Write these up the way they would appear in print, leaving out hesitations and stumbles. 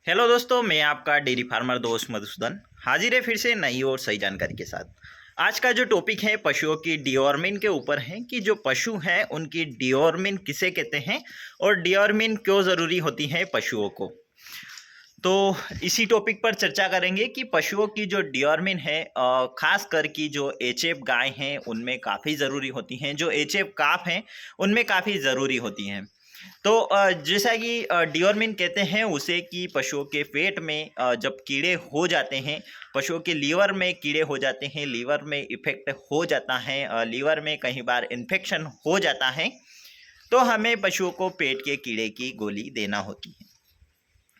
Hello दोस्तों, मैं आपका डेयरी फार्मर दोस्त मधुसूदन हाजिर है फिर से नई और सही जानकारी के साथ। आज का जो टॉपिक है पशुओं की डिओर्मिन के ऊपर है कि जो पशु हैं उनकी डिओर्मिन किसे कहते हैं और डिओर्मिन क्यों ज़रूरी होती है पशुओं को। तो इसी टॉपिक पर चर्चा करेंगे कि पशुओं की जो डिओर्मिन है खास कर की जो एचएफ गाय हैं उनमें काफ़ी ज़रूरी होती हैं, जो एचएफ काफ हैं उनमें काफ़ी ज़रूरी होती हैं। तो जैसा कि डिओर्मिन कहते हैं उसे कि पशुओं के पेट में जब कीड़े हो जाते हैं, पशुओं के लीवर में कीड़े हो जाते हैं, लीवर में इफेक्ट हो जाता है, लीवर में कई बार इन्फेक्शन हो जाता है, तो हमें पशुओं को पेट के कीड़े की गोली देना होती है।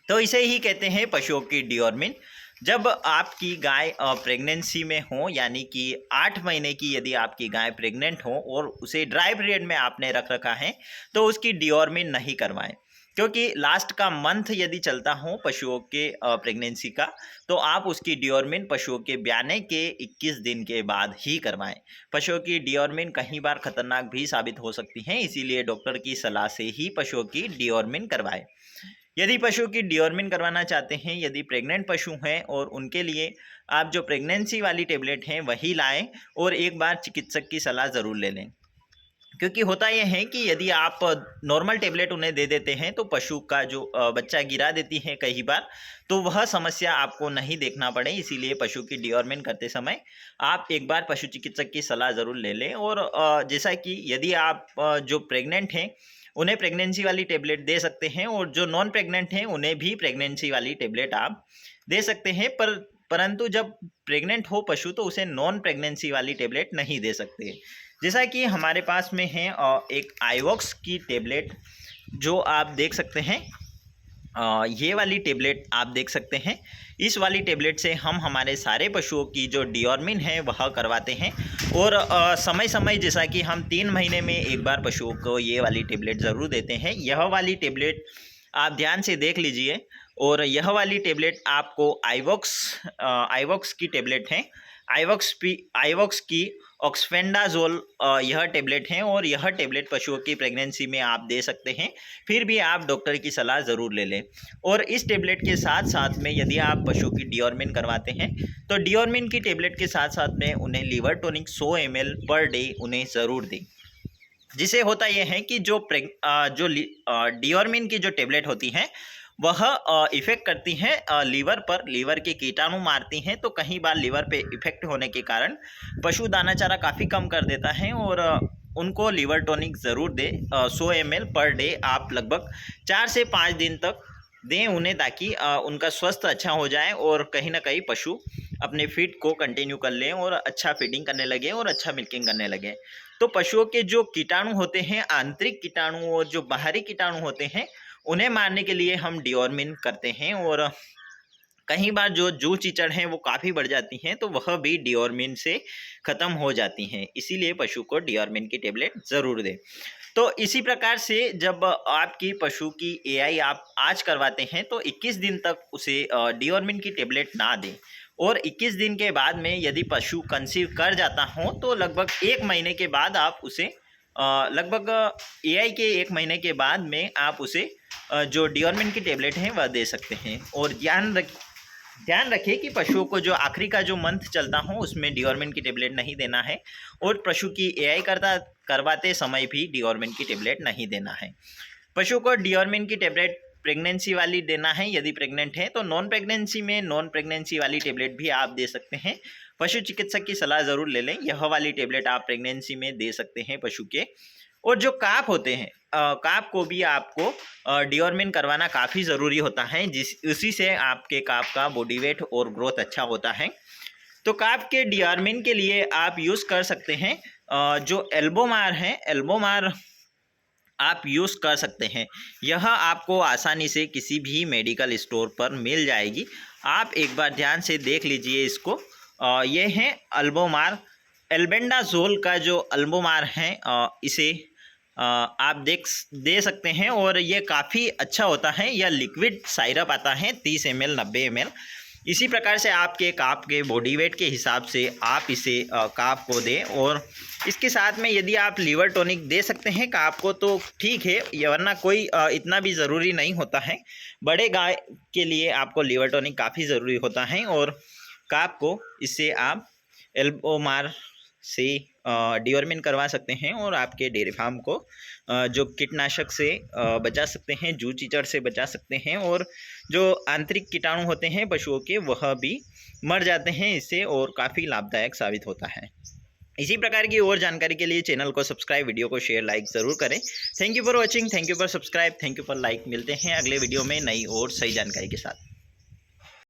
तो इसे ही कहते हैं पशुओं की डिओर्मिन। जब आपकी गाय प्रेगनेंसी में हो, यानी कि 8 महीने की यदि आपकी गाय प्रेग्नेंट हो और उसे ड्राई पीरियड में आपने रख रखा है, तो उसकी डिओर्मिन नहीं करवाएं, क्योंकि लास्ट का मंथ यदि चलता हो पशुओं के प्रेगनेंसी का, तो आप उसकी डिओर्मिन पशुओं के ब्याने के 21 दिन के बाद ही करवाएं। पशुओं की डिओर्मिन कई बार खतरनाक भी साबित हो सकती हैं, इसीलिए डॉक्टर की सलाह से ही पशुओं की डिओर्मिन करवाएं। यदि पशु की डिओर्मिन करवाना चाहते हैं, यदि प्रेग्नेंट पशु हैं और उनके लिए आप जो प्रेगनेंसी वाली टेबलेट हैं वही लाएं और एक बार चिकित्सक की सलाह ज़रूर ले लें। क्योंकि होता यह है कि यदि आप नॉर्मल टेबलेट उन्हें दे देते हैं तो पशु का जो बच्चा गिरा देती है कई बार, तो वह समस्या आपको नहीं देखना पड़े। इसीलिए पशु की डिओर्मिन करते समय आप एक बार पशु चिकित्सक की सलाह ज़रूर ले लें। और जैसा कि यदि आप जो प्रेग्नेंट हैं उन्हें प्रेगनेंसी वाली टेबलेट दे सकते हैं और जो नॉन प्रेग्नेंट हैं उन्हें भी प्रेगनेंसी वाली टेबलेट आप दे सकते हैं, परंतु जब प्रेग्नेंट हो पशु तो उसे नॉन प्रेगनेंसी वाली टेबलेट नहीं दे सकते। जैसा कि हमारे पास में है एक आईवॉक्स की टेबलेट जो आप देख सकते हैं। ये वाली टेबलेट आप देख सकते हैं। इस वाली टेबलेट से हम हमारे सारे पशुओं की जो डिओर्मिन है वह करवाते हैं और समय समय जैसा कि हम 3 महीने में एक बार पशुओं को ये वाली टेबलेट ज़रूर देते हैं। यह वाली टेबलेट आप ध्यान से देख लीजिए। और यह वाली टेबलेट आपको आईवॉक्स की टेबलेट है। आईवॉक्स की ऑक्सफेंडाजोल यह टेबलेट है और यह टेबलेट पशुओं की प्रेगनेंसी में आप दे सकते हैं। फिर भी आप डॉक्टर की सलाह ज़रूर ले लें। और इस टेबलेट के साथ साथ में यदि आप पशु की डिओर्मिन करवाते हैं तो डिओर्मिन की टेबलेट के साथ साथ में उन्हें liver tonic 100 ml per day उन्हें ज़रूर दें। जिसे होता यह है कि जो डिओर्मिन की जो टेबलेट होती हैं वह इफ़ेक्ट करती हैं लीवर पर, लीवर के कीटाणु मारती हैं, तो कई बार लीवर पे इफ़ेक्ट होने के कारण पशु दाना चारा काफ़ी कम कर देता है। और उनको लीवर टॉनिक ज़रूर दें। 100 ml पर डे आप लगभग 4 से 5 दिन तक दें उन्हें, ताकि उनका स्वास्थ्य अच्छा हो जाए और कहीं ना कहीं पशु अपने फीड को कंटिन्यू कर लें और अच्छा फीडिंग करने लगे और अच्छा मिल्किंग करने लगे। तो पशुओं के जो कीटाणु होते हैं, आंतरिक कीटाणु और जो बाहरी कीटाणु होते हैं, उन्हें मारने के लिए हम डिओर्मिन करते हैं। और कई बार जो जू चिचड़ हैं वो काफ़ी बढ़ जाती हैं, तो वह भी डिओर्मिन से ख़त्म हो जाती हैं। इसीलिए पशु को डिओर्मिन की टेबलेट ज़रूर दें। तो इसी प्रकार से जब आपकी पशु की एआई आप आज करवाते हैं तो 21 दिन तक उसे डिओर्मिन की टेबलेट ना दें। और 21 दिन के बाद में यदि पशु कंसीव कर जाता हो तो लगभग 1 महीने के बाद आप उसे लगभग एआई के 1 महीने के बाद में आप उसे जो डिओर्मिन की टेबलेट है वह दे सकते हैं। और ध्यान रखिए कि पशुओं को जो आखिरी का जो मंथ चलता हो उसमें डिओर्मिन की टेबलेट नहीं देना है और पशु की एआई करवाते समय भी डिओर्मिन की टेबलेट नहीं देना है। पशु को डिओर्मिन की टेबलेट प्रेगनेंसी वाली देना है यदि प्रेग्नेंट है, तो नॉन प्रेगनेंसी में नॉन प्रेगनेंसी वाली टेबलेट भी आप दे सकते हैं। पशु चिकित्सक की सलाह ज़रूर ले लें। यह वाली टेबलेट आप प्रेगनेंसी में दे सकते हैं पशु के। और जो काफ होते हैं, काफ को भी आपको डिओर्मिन करवाना काफ़ी ज़रूरी होता है, उसी से आपके काफ का बॉडी वेट और ग्रोथ अच्छा होता है। तो काफ के डिओर्मिन के लिए आप यूज़ कर सकते हैं जो एल्बोमार है, एल्बोमार आप यूज़ कर सकते हैं। यह आपको आसानी से किसी भी मेडिकल स्टोर पर मिल जाएगी। आप एक बार ध्यान से देख लीजिए इसको। ये है अल्बोमार, एल्बेंडाजोल का जो अल्बोमार है, इसे आप दे सकते हैं। और ये काफ़ी अच्छा होता है। यह लिक्विड साइरप आता है 30 ml 90 ml। इसी प्रकार से आपके काप के बॉडी वेट के हिसाब से आप इसे काप को दें। और इसके साथ में यदि आप लीवर टॉनिक दे सकते हैं काप को तो ठीक है, वरना कोई इतना भी ज़रूरी नहीं होता है। बड़े गाय के लिए आपको लीवर टॉनिक काफ़ी ज़रूरी होता है। और काप को इससे आप एल्बोमार से डिवर्मिन करवा सकते हैं और आपके डेयरी फार्म को जो कीटनाशक से बचा सकते हैं, जू चीचड़ से बचा सकते हैं, और जो आंतरिक कीटाणु होते हैं पशुओं के वह भी मर जाते हैं इससे, और काफ़ी लाभदायक साबित होता है। इसी प्रकार की और जानकारी के लिए चैनल को सब्सक्राइब, वीडियो को शेयर, लाइक ज़रूर करें। Thank you for watching, thank you for subscribe, thank you for like. मिलते हैं अगले वीडियो में नई और सही जानकारी के साथ।